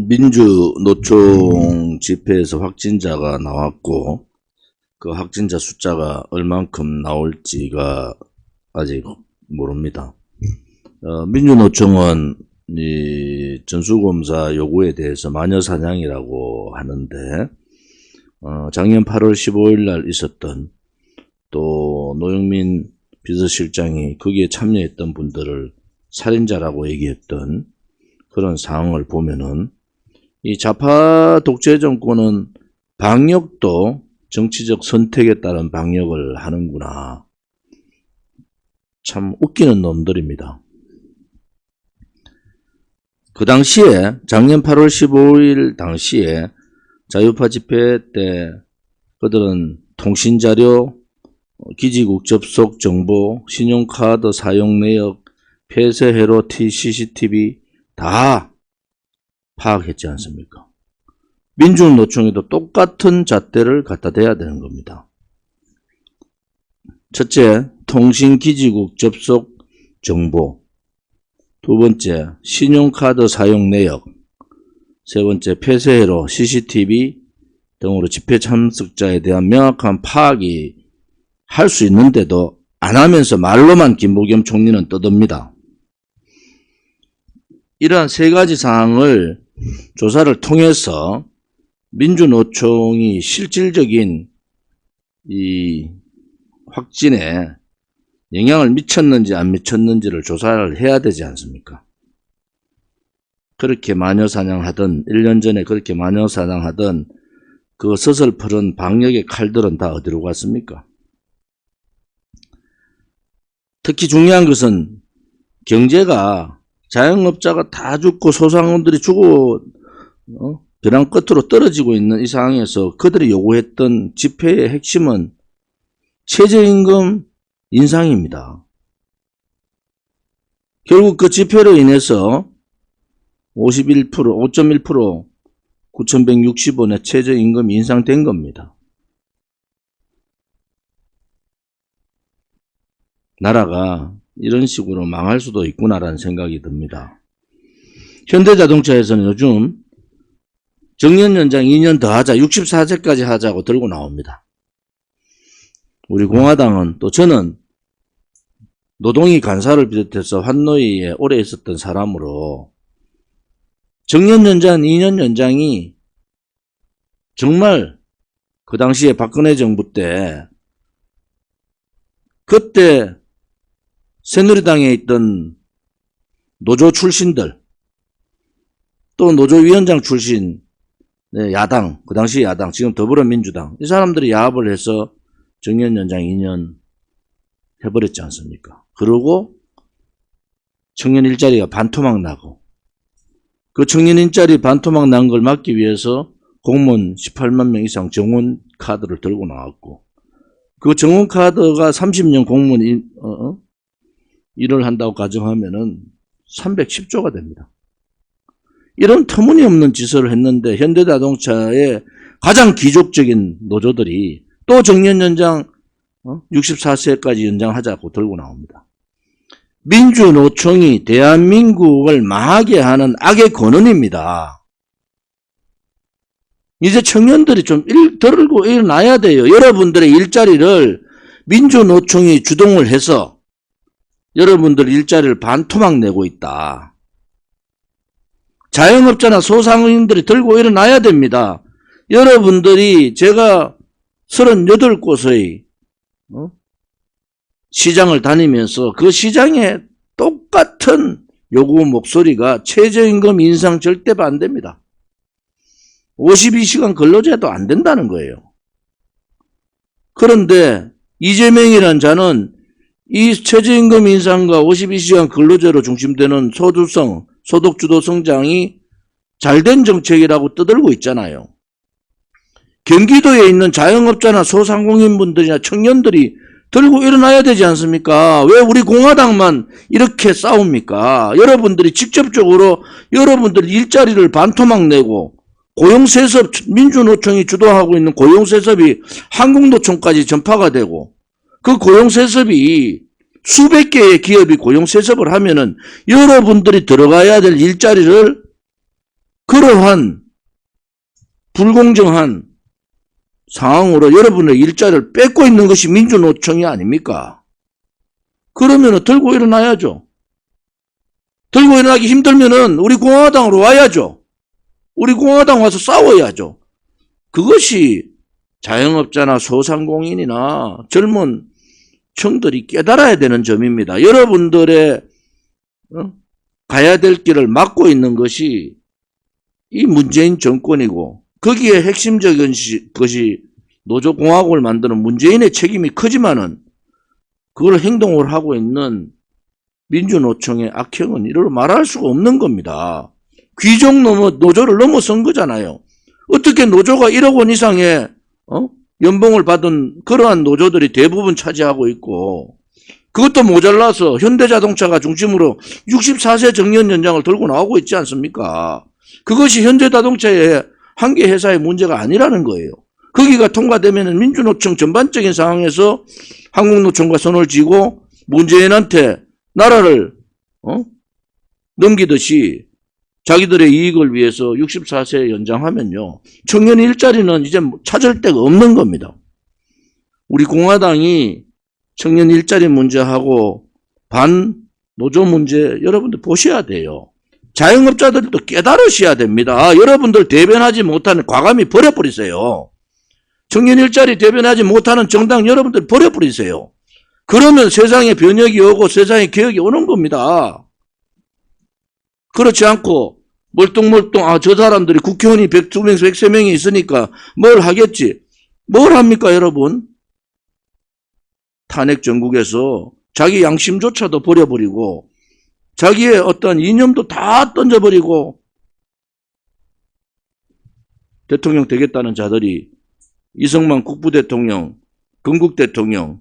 민주노총 집회에서 확진자가 나왔고 그 확진자 숫자가 얼만큼 나올지가 아직 모릅니다. 민주노총은 이 전수검사 요구에 대해서 마녀사냥이라고 하는데 작년 8월 15일 날 있었던 또 노영민 비서실장이 거기에 참여했던 분들을 살인자라고 얘기했던 그런 상황을 보면은 이 좌파 독재 정권은 방역도 정치적 선택에 따른 방역을 하는구나. 참 웃기는 놈들입니다. 그 당시에 작년 8월 15일 당시에 자유파 집회 때 그들은 통신자료, 기지국 접속 정보, 신용카드 사용 내역, 폐쇄 회로 CCTV 다 파악했지 않습니까? 민주노총에도 똑같은 잣대를 갖다 대야 되는 겁니다. 첫째, 통신기지국 접속 정보. 두 번째, 신용카드 사용 내역. 세 번째, 폐쇄회로 CCTV 등으로 집회 참석자에 대한 명확한 파악이 할 수 있는데도 안 하면서 말로만 김부겸 총리는 떠듭니다. 이러한 세 가지 사항을 조사를 통해서 민주노총이 실질적인 이 확진에 영향을 미쳤는지 안 미쳤는지를 조사를 해야 되지 않습니까? 그렇게 마녀사냥하던 1년 전에 그렇게 마녀사냥하던 그 서슬퍼런 방역의 칼들은 다 어디로 갔습니까? 특히 중요한 것은 경제가 자영업자가 다 죽고 소상공인들이 죽고 벼랑 끝으로 떨어지고 있는 이 상황에서 그들이 요구했던 집회의 핵심은 최저임금 인상입니다. 결국 그 집회로 인해서 5.1% 9,160원의 최저임금이 인상된 겁니다. 나라가 이런 식으로 망할 수도 있구나라는 생각이 듭니다. 현대자동차에서는 요즘 정년 연장 2년 더 하자, 64세까지 하자고 들고 나옵니다. 우리 공화당은 또 저는 노동위 간사를 비롯해서 환노위에 오래 있었던 사람으로 정년 연장 2년 연장이 정말 그 당시에 박근혜 정부 때 그때 새누리당에 있던 노조 출신들 또 노조위원장 출신 야당, 그 당시 야당, 지금 더불어민주당 이 사람들이 야합을 해서 정년 연장 2년 해버렸지 않습니까? 그러고 청년 일자리가 반토막 나고 그 청년 일자리 반토막 난 걸 막기 위해서 공무원 18만 명 이상 정원 카드를 들고 나왔고 그 정원 카드가 30년 공무원 일을 한다고 가정하면은 310조가 됩니다. 이런 터무니없는 짓을 했는데 현대자동차의 가장 기족적인 노조들이 또 정년 연장 64세까지 연장하자고 들고 나옵니다. 민주노총이 대한민국을 망하게 하는 악의 권원입니다. 이제 청년들이 좀 들고 일어나야 돼요. 여러분들의 일자리를 민주노총이 주동을 해서 여러분들 일자리를 반토막 내고 있다. 자영업자나 소상공인들이 들고 일어나야 됩니다. 여러분들이 제가 38곳의 시장을 다니면서 그 시장에 똑같은 요구 목소리가 최저임금 인상 절대 반대입니다. 52시간 근로제도 안 된다는 거예요. 그런데 이재명이라는 자는 이 최저임금 인상과 52시간 근로제로 중심되는 소득주도 성장이 잘된 정책이라고 떠들고 있잖아요. 경기도에 있는 자영업자나 소상공인분들이나 청년들이 들고 일어나야 되지 않습니까? 왜 우리 공화당만 이렇게 싸웁니까? 여러분들이 직접적으로 여러분들 일자리를 반토막 내고 고용세습, 민주노총이 주도하고 있는 고용세습이 한국노총까지 전파가 되고 그 고용세습이 수백 개의 기업이 고용세습을 하면은 여러분들이 들어가야 될 일자리를 그러한 불공정한 상황으로 여러분의 일자리를 뺏고 있는 것이 민주노총이 아닙니까? 그러면 들고 일어나야죠. 들고 일어나기 힘들면은 우리 공화당으로 와야죠. 우리 공화당 와서 싸워야죠. 그것이 자영업자나 소상공인이나 젊은 층들이 깨달아야 되는 점입니다. 여러분들의 가야 될 길을 막고 있는 것이 이 문재인 정권이고 거기에 핵심적인 것이 노조공화국을 만드는 문재인의 책임이 크지만은 그걸 행동을 하고 있는 민주노총의 악행은 이를 말할 수가 없는 겁니다. 귀족 노조를 넘어선 거잖아요. 어떻게 노조가 1억 원 이상의 연봉을 받은 그러한 노조들이 대부분 차지하고 있고 그것도 모자라서 현대자동차가 중심으로 64세 정년 연장을 들고 나오고 있지 않습니까? 그것이 현대자동차의 한 개 회사의 문제가 아니라는 거예요. 거기가 통과되면 민주노총 전반적인 상황에서 한국노총과 손을 쥐고 문재인한테 나라를 넘기듯이 자기들의 이익을 위해서 64세 연장하면요. 청년 일자리는 이제 찾을 데가 없는 겁니다. 우리 공화당이 청년 일자리 문제하고 반노조 문제 여러분들 보셔야 돼요. 자영업자들도 깨달으셔야 됩니다. 여러분들 대변하지 못하는 과감히 버려버리세요. 청년 일자리 대변하지 못하는 정당 여러분들 버려버리세요. 그러면 세상에 변혁이 오고 세상에 개혁이 오는 겁니다. 그렇지 않고 멀뚱멀뚱 저 사람들이 국회의원이 102명에서 103명이 있으니까 뭘 하겠지. 뭘 합니까 여러분? 탄핵 정국에서 자기 양심조차도 버려버리고 자기의 어떤 이념도 다 던져버리고 대통령 되겠다는 자들이 이승만 국부대통령, 건국대통령,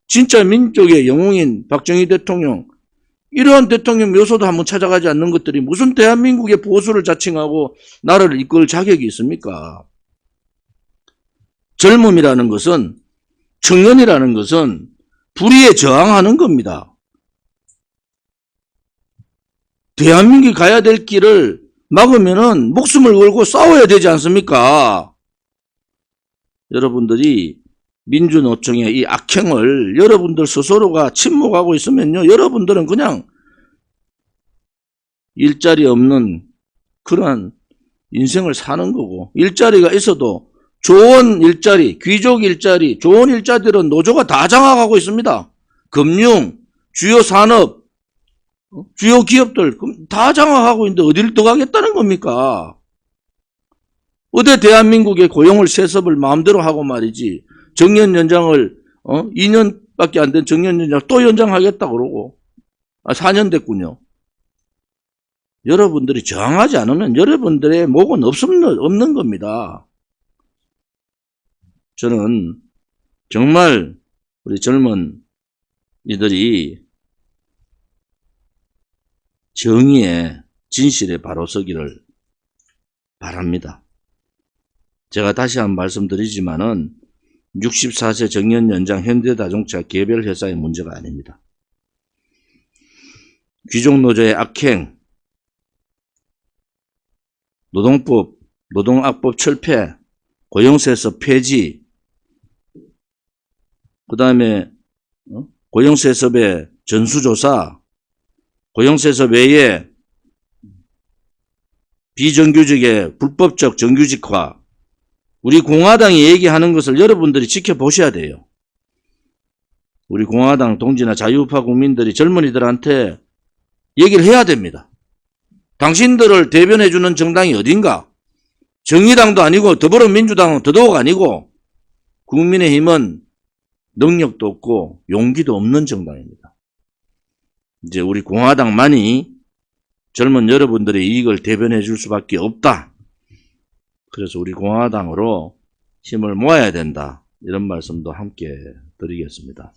진짜 민족의 영웅인 박정희 대통령 이러한 대통령 묘소도 한번 찾아가지 않는 것들이 무슨 대한민국의 보수를 자칭하고 나라를 이끌 자격이 있습니까? 젊음이라는 것은 청년이라는 것은 불의에 저항하는 겁니다. 대한민국이 가야 될 길을 막으면은 목숨을 걸고 싸워야 되지 않습니까? 여러분들이 민주노총의 이 악행을 여러분들 스스로가 침묵하고 있으면요. 여러분들은 그냥 일자리 없는 그러한 인생을 사는 거고 일자리가 있어도 좋은 일자리, 귀족 일자리, 좋은 일자리들은 노조가 다 장악하고 있습니다. 금융, 주요 산업, 주요 기업들 다 장악하고 있는데 어디를 더 가겠다는 겁니까? 어디 대한민국의 고용을 세습을 마음대로 하고 말이지 정년 연장을 2년밖에 안 된 정년 연장 또 연장하겠다 그러고 4년 됐군요. 여러분들이 저항하지 않으면 여러분들의 목은 없는 겁니다. 저는 정말 우리 젊은 이들이 정의의 진실에 바로 서기를 바랍니다. 제가 다시 한번 말씀드리지만은 64세 정년 연장 현대자동차 개별 회사의 문제가 아닙니다. 귀족노조의 악행, 노동법, 노동악법 철폐, 고용세습 폐지, 그 다음에 고용세습의 전수조사, 고용세습 외에 비정규직의 불법적 정규직화, 우리 공화당이 얘기하는 것을 여러분들이 지켜보셔야 돼요. 우리 공화당 동지나 자유우파 국민들이 젊은이들한테 얘기를 해야 됩니다. 당신들을 대변해주는 정당이 어딘가? 정의당도 아니고 더불어민주당은 더더욱 아니고 국민의힘은 능력도 없고 용기도 없는 정당입니다. 이제 우리 공화당만이 젊은 여러분들의 이익을 대변해 줄 수밖에 없다. 그래서 우리 공화당으로 힘을 모아야 된다. 이런 말씀도 함께 드리겠습니다.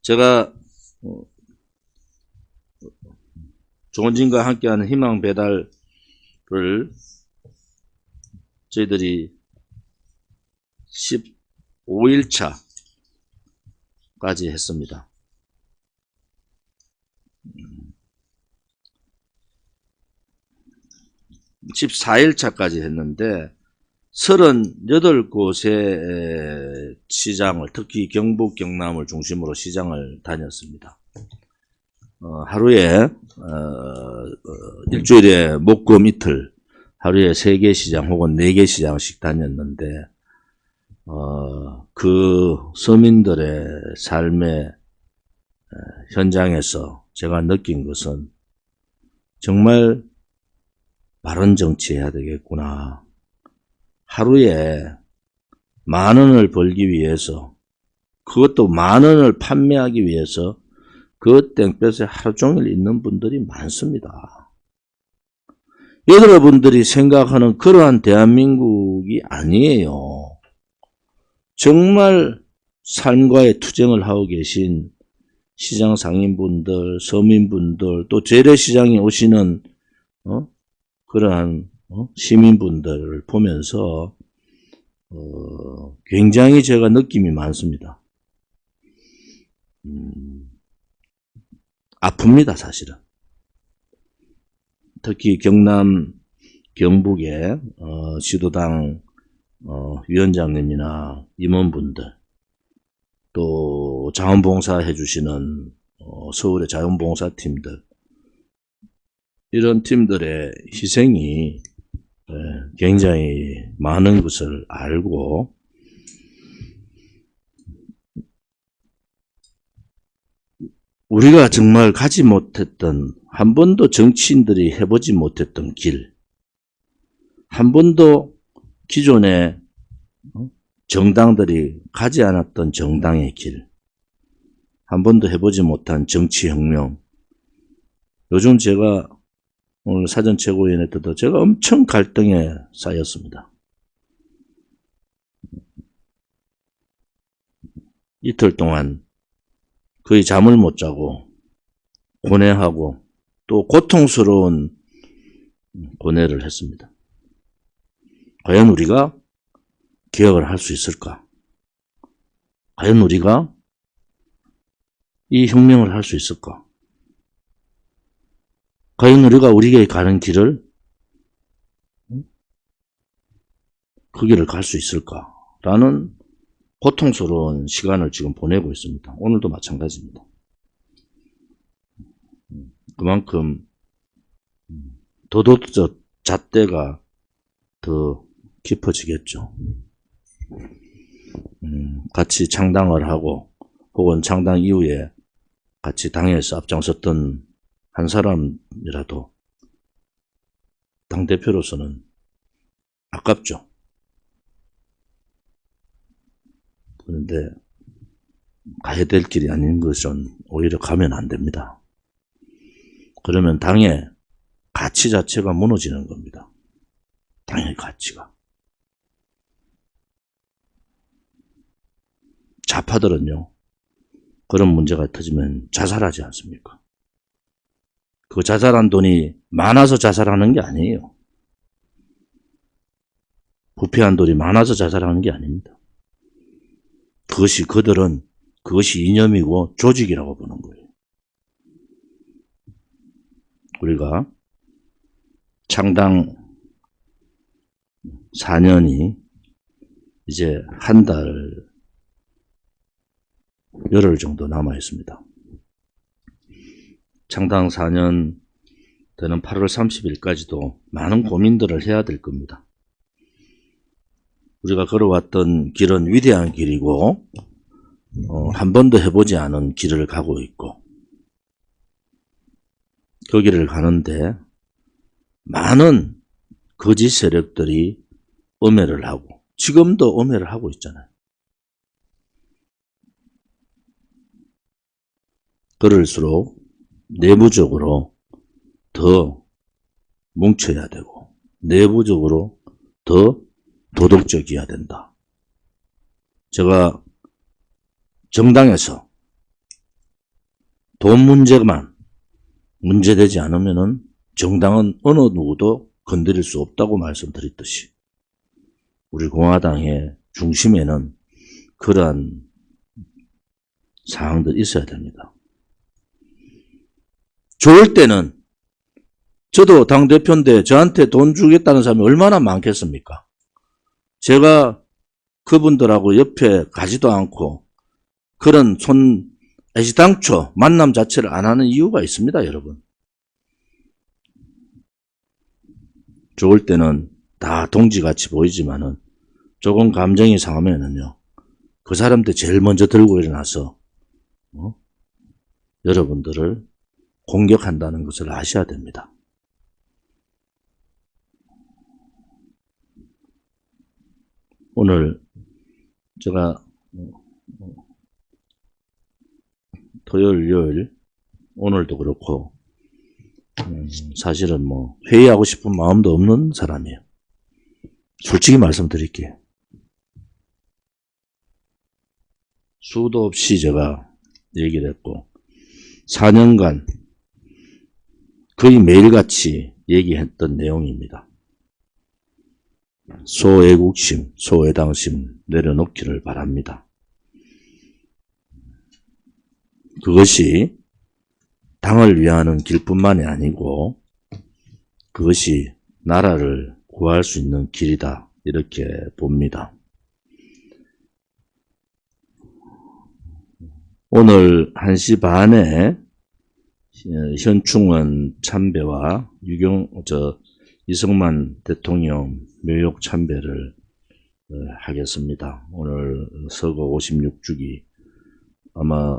제가 조원진과 함께하는 희망 배달을 저희들이 15일차까지 했습니다. 14일차까지 했는데 38곳의 시장을, 특히 경북, 경남을 중심으로 시장을 다녔습니다. 하루에 일주일에 목, 금, 이틀 하루에 3개 시장 혹은 4개 시장씩 다녔는데 그 서민들의 삶의 현장에서 제가 느낀 것은 정말 바른 정치해야 되겠구나. 하루에 10,000원을 벌기 위해서, 그것도 10,000원을 판매하기 위해서 그 땡볕에 하루 종일 있는 분들이 많습니다. 여러분들이 생각하는 그러한 대한민국이 아니에요. 정말 삶과의 투쟁을 하고 계신 시장 상인분들, 서민분들, 또 재래시장에 오시는 그러한 시민분들을 보면서 굉장히 제가 느낌이 많습니다. 아픕니다, 사실은. 특히 경남, 경북의 시도당 위원장님이나 임원분들, 또 자원봉사 해주시는 서울의 자원봉사팀들, 이런 팀들의 희생이 굉장히 많은 것을 알고 우리가 정말 가지 못했던, 한 번도 정치인들이 해보지 못했던 길, 한 번도 기존의 정당들이 가지 않았던 정당의 길, 한 번도 해보지 못한 정치혁명. 요즘 제가 오늘 사전 최고위원회 때도 제가 엄청 갈등에 쌓였습니다. 이틀 동안 거의 잠을 못 자고 고뇌하고 또 고통스러운 고뇌를 했습니다. 과연 우리가 개혁을 할 수 있을까? 과연 우리가 이 혁명을 할 수 있을까? 과연 우리가 우리에게 가는 길을, 그 길을 갈 수 있을까? 라는 고통스러운 시간을 지금 보내고 있습니다. 오늘도 마찬가지입니다. 그만큼 도덕적 잣대가 더 깊어지겠죠. 같이 창당을 하고 혹은 창당 이후에 같이 당에서 앞장섰던 한 사람이라도 당대표로서는 아깝죠. 그런데 가야 될 길이 아닌 것은 오히려 가면 안 됩니다. 그러면 당의 가치 자체가 무너지는 겁니다. 당의 가치가. 좌파들은요, 그런 문제가 터지면 자살하지 않습니까? 그 자살한 돈이 많아서 자살하는 게 아니에요. 부패한 돈이 많아서 자살하는 게 아닙니다. 그들은 그것이 이념이고 조직이라고 보는 거예요. 우리가 창당 4년이 이제 한 달 열흘 정도 남아 있습니다. 창당 4년 되는 8월 30일까지도 많은 고민들을 해야 될 겁니다. 우리가 걸어왔던 길은 위대한 길이고 한 번도 해보지 않은 길을 가고 있고, 그 길을 가는데 많은 거짓 세력들이 엄해를 하고, 지금도 엄해를 하고 있잖아요. 그럴수록 내부적으로 더 뭉쳐야 되고 내부적으로 더 도덕적이어야 된다. 제가 정당에서 돈 문제만 문제되지 않으면은 정당은 어느 누구도 건드릴 수 없다고 말씀드렸듯이 우리 공화당의 중심에는 그러한 사항들이 있어야 됩니다. 좋을 때는 저도 당대표인데 저한테 돈 주겠다는 사람이 얼마나 많겠습니까? 제가 그분들하고 옆에 가지도 않고 그런 애시당초 만남 자체를 안 하는 이유가 있습니다, 여러분. 좋을 때는 다 동지같이 보이지만은 조금 감정이 상하면은요, 그 사람들 제일 먼저 들고 일어나서 여러분들을 공격한다는 것을 아셔야 됩니다. 오늘 제가 토요일, 일요일 오늘도 그렇고 사실은 뭐 회의하고 싶은 마음도 없는 사람이에요. 솔직히 말씀드릴게요. 수도 없이 제가 얘기를 했고 4년간 거의 매일같이 얘기했던 내용입니다. 소애국심, 소애당심 내려놓기를 바랍니다. 그것이 당을 위하는 길뿐만이 아니고 그것이 나라를 구할 수 있는 길이다, 이렇게 봅니다. 오늘 1시 반에 현충원 참배와 이승만 대통령 묘역 참배를 하겠습니다. 오늘 서거 56주기 아마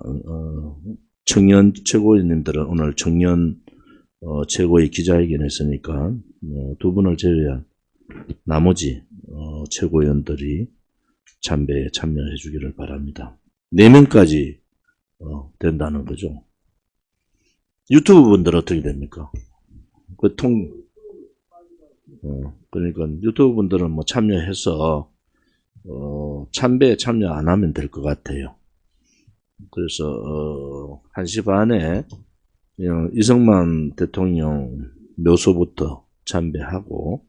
청년 최고위원님들은 오늘 청년 최고위 기자회견을 했으니까 두 분을 제외한 나머지 최고위원들이 참배에 참여해 주기를 바랍니다. 4명까지 된다는 거죠. 유튜브 분들 어떻게 됩니까? 그러니까 유튜브 분들은 뭐 참여해서 참배에 참여 안 하면 될 것 같아요. 그래서 1시 반에 이승만 대통령 묘소부터 참배하고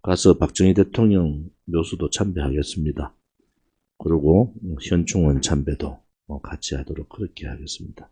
가서 박정희 대통령 묘소도 참배하겠습니다. 그리고 현충원 참배도 같이 하도록 그렇게 하겠습니다.